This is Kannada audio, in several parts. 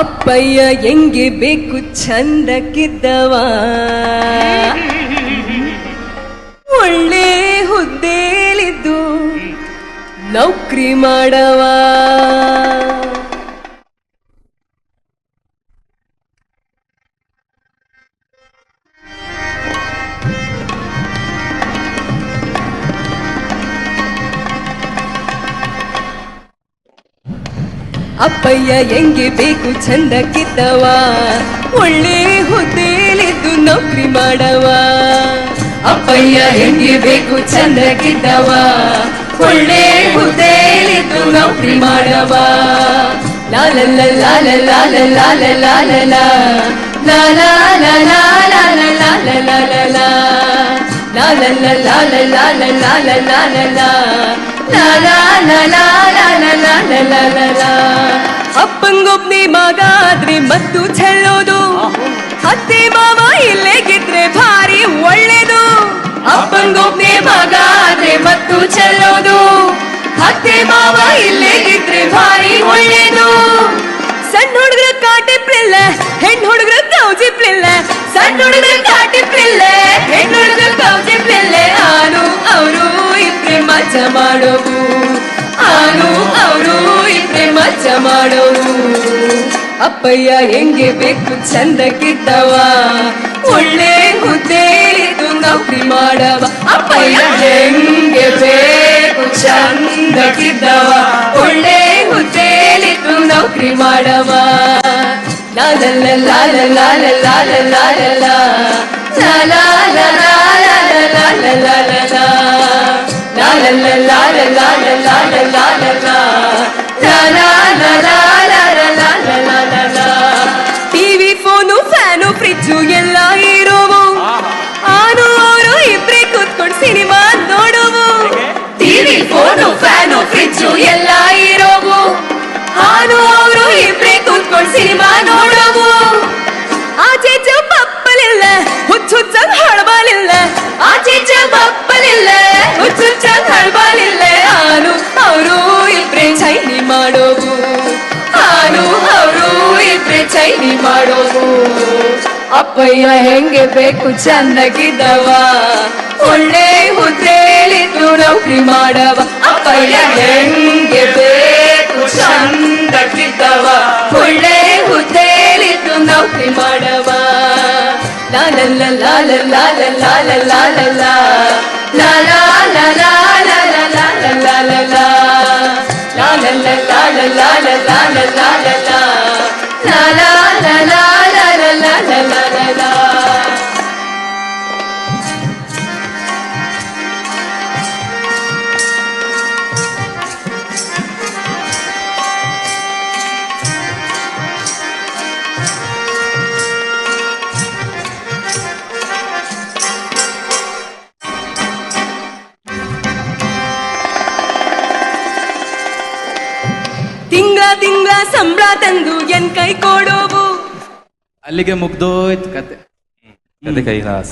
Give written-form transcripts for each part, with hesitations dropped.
ಅಪ್ಪಯ್ಯ ಹೆಂಗೆ ಬೇಕು ಚಂದಕ್ಕಿದ್ದವ, ಒಳ್ಳೆ ಹುದ್ದೆಲಿದ್ದು ನೌಕರಿ ಮಾಡವ. ಅಪ್ಪಯ್ಯ ಹೆಂಗೆ ಬೇಕು ಚಂದಕ್ಕಿದ್ದವ, ಒಳ್ಳೆ ಹುದ್ದೆಲಿದ್ದು ನೌಕರಿ ಮಾಡವ. ಅಪ್ಪಯ್ಯ ಹೆಂಗೆ ಬೇಕು ಚಂದಕ್ಕಿದ್ದವ, ಒಳ್ಳೆ ಹುದ್ದೆಲಿದ್ದು ನೌಕರಿ ಮಾಡವ. ಲಾಲಲ್ಲ ಲಾಲ ಲಾಲ ಲಾಲ ಲಾಲ ಲಾಲ ಲಾಲ ಲಾಲ ಲಾಲ ಲಾಲಲ್ಲ ಲಾಲ ಲಾಲ ಲಾಲ ಲಾಲ ಲಾಲ. ಅಪ್ಪಂಗೊಬ್ನೇ ಮಗ ಆದ್ರೆ ಮತ್ತು ಚೆಲ್ಲೋದು, ಅತ್ತೆ ಮಾವ ಇಲ್ಲೇಗಿದ್ರೆ ಭಾರಿ ಒಳ್ಳೇದು. ಅಪ್ಪಂಗೊಬ್ನೇ ಮಗ ಆದ್ರೆ ಮತ್ತು ಚೆಲ್ಲೋದು, ಅತ್ತೆ ಮಾವ ಇಲ್ಲೇಗಿದ್ರೆ ಭಾರಿ ಒಳ್ಳೇದು. ಸಣ್ಣ ಹುಡುಗರ ಕಾಟಿಪ್ಲಿಲ್ಲ, ಹೆಣ್ಣು ಹುಡುಗರ ಕೌಜಿಪ್ಲಿಲ್ಲ. ಸಣ್ಣ ಹುಡುಗರ ಕಾಟಿಪ್ಲಿಲ್ಲ, ಹೆಣ್ಣು ಹುಡುಗರ ಕೌಜಿಪ್ಲಿಲ್ಲ. ಆನು ಅವರು ಇದ್ರೆ ಮಜಾ ಮಾಡೋವು, ಆನು ಅವರು ಇದ್ರೆ ಮಜಾ ಮಾಡೋವು. ಅಪ್ಪಯ್ಯ ಹೆಂಗೆ ಬೇಕು ಚಂದಕ್ಕಿದ್ದವ, ಒಳ್ಳೆ ಹುದ್ದೆಲಿದ್ದು ನೌಕರಿ ಮಾಡವ. ಅಪ್ಪಯ್ಯ ಹೆಂಗೆ ಬೇಕು ಚಂದಕ್ಕಿದ್ದವ, ಒಳ್ಳೆ ಹುದ್ದೆಲಿದ್ದು ನೌಕರಿ ಮಾಡವ. ಲಾಲಲ್ಲ ಲಾಲ ಲಾಲ ಲಾಲ ಲಾಲ ಲಾಲ ಲಾಲಲ್ಲ ಲಾಲ ಲಾಲ ಲಾಲ ಲಾಲ. ಟಿವಿ ಫೋನು ಫ್ಯಾನು ಫ್ರಿಜ್ಜು ಎಲ್ಲ ಇರೋವು, ಆನು ಅವರು ಇಬ್ರೇ ಕೂತ್ಕೊಂಡು ಸಿನಿಮಾ ನೋಡುವು. ಟಿವಿ ಫೋನು ಫ್ಯಾನು ಫ್ರಿಜ್ಜು ಎಲ್ಲ ಇರೋವು, ಆನು ಅವರು ಇಬ್ರೇ ಕೂತ್ಕೊಂಡು ಸಿನಿಮಾ ನೋಡುವು. ಆಚೆಚ ಬಪ್ಪಲಿಲ್ಲ, ಹುಚ್ಚುಚ್ಚಂಗ್ ಹಳಬಲಿಲ್ಲ. ಆಚೆಚ ಬಪ್ಪಲಿಲ್ಲ, ಹುಚ್ಚುಚ್ಚಂಗ್ ಹಳಬಲಿಲ್ಲ. ಆನು ಅವರು ಇಬ್ರೇ ಚೈನಿ ಮಾಡೋವು, ಆನು ಅವರು ಇಬ್ರೇ ಚೈನಿ ಮಾಡೋವು. ಅಪ್ಪಯ್ಯ ಹೆಂಗೆ ಬೇಕು ಚಂದಕ್ಕಿದ್ದವ, ಒಳ್ಳೆ ಹುದ್ದೆಲಿದ್ದು ನೌಕರಿ ಮಾಡವ. ಅಪ್ಪಯ್ಯ ಹೆಂಗೆ ಬೇಕು ಚಂದಕ್ಕಿದ್ದವ, ಒಳ್ಳೆ ಹುದ್ದೆಲಿದ್ದು ನೌಕರಿ ಮಾಡವ. ಲಾಲಲ್ಲ ಲಾಲ ಲಾಲ ಲಾಲ ಲಾಲ ಲಾಲ ಲಾಲಲ್ಲ ಲಾಲ ಲಾಲ ಲಾಲ. ತಿಂಗಳ ಸಂಬಳ ತಂದು ಎನ್ ಕೈ ಕೊಡೋವು. ಅಲ್ಲಿಗೆ ಮುಗ್ದೋಯ್ತು ಕತೆ. ಕತೆ ಕೈಲಾಸ.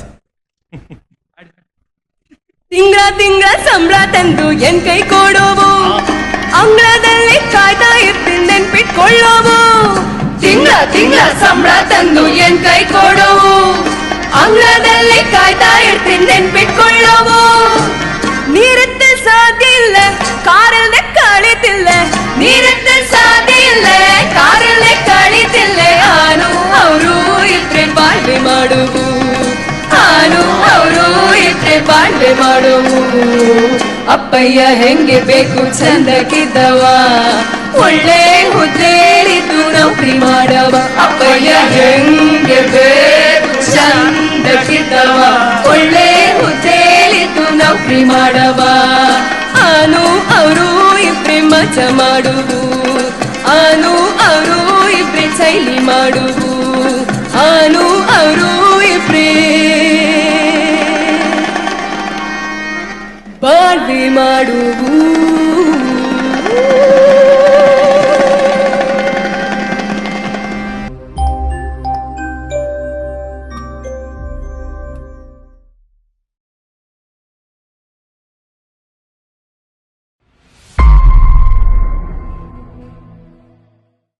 ತಿಂಗಳ ಸಂಬಳ ತಂದು ಎನ್ ಕೈ ಕೊಡೋವು, ಅಂಗಳದಲ್ಲಿ ಕಾಯ್ತಾ ಇರ್ತೀನಿ ನೆನ್ಪಿಟ್ಕೊಳ್ಳೋವು. ತಿಂಗಳ ಸಂಬಳ ತಂದು ಎನ್ ಕೈ ಕೊಡೋವು, ಅಂಗಳದಲ್ಲಿ ಕಾಯ್ತಾ ಇರ್ತೀನಿ ನೆನ್ಪಿಟ್ಕೊಳ್ಳೋವು. ನೀರತ್ತೆ ಸಾಧ್ಯ ಇಲ್ಲ, ಕಾರಲ್ಲೇ ಕಳಿತಿಲ್ಲ. ನೀರತ್ತೆ ಸಾಧ್ಯ ಇಲ್ಲ, ಕಾರಲ್ಲೇ ಕಳಿತಿಲ್ಲ. ಆನು ಅವರು ಇದ್ರೆ ಬಾಳ್ವೆ ಮಾಡುವು, ಆನು ಅವರು ಇದ್ರೆ ಬಾಳ್ವೆ ಮಾಡುವು. ಅಪ್ಪಯ್ಯ ಹೆಂಗೆ ಬೇಕು ಚಂದಕ್ಕಿದ್ದವ, ಒಳ್ಳೆ ಹುದ್ದೆಲಿದ್ದು ನೌಕರಿ ಮಾಡವ. ಅಪ್ಪಯ್ಯ ಹೆಂಗೆ ಬೇಕು ಚಂದಕ್ಕಿದ್ದವ, ಒಳ್ಳೆ ಹುದ್ದೆಲಿದ್ದು ನೌಕರಿ ಮಾಡವ. ಆನು ಅವರು ಇಬ್ರೆ ಮಜಾ ಮಾಡುವು, ಆನು ಅವರು ಇಬ್ರೆ ಚೈಲಿ ಮಾಡುವು. ಆನು ಅವರು ಇಬ್ರೆ ಬಾಳ್ವೆ ಮಾಡುವು.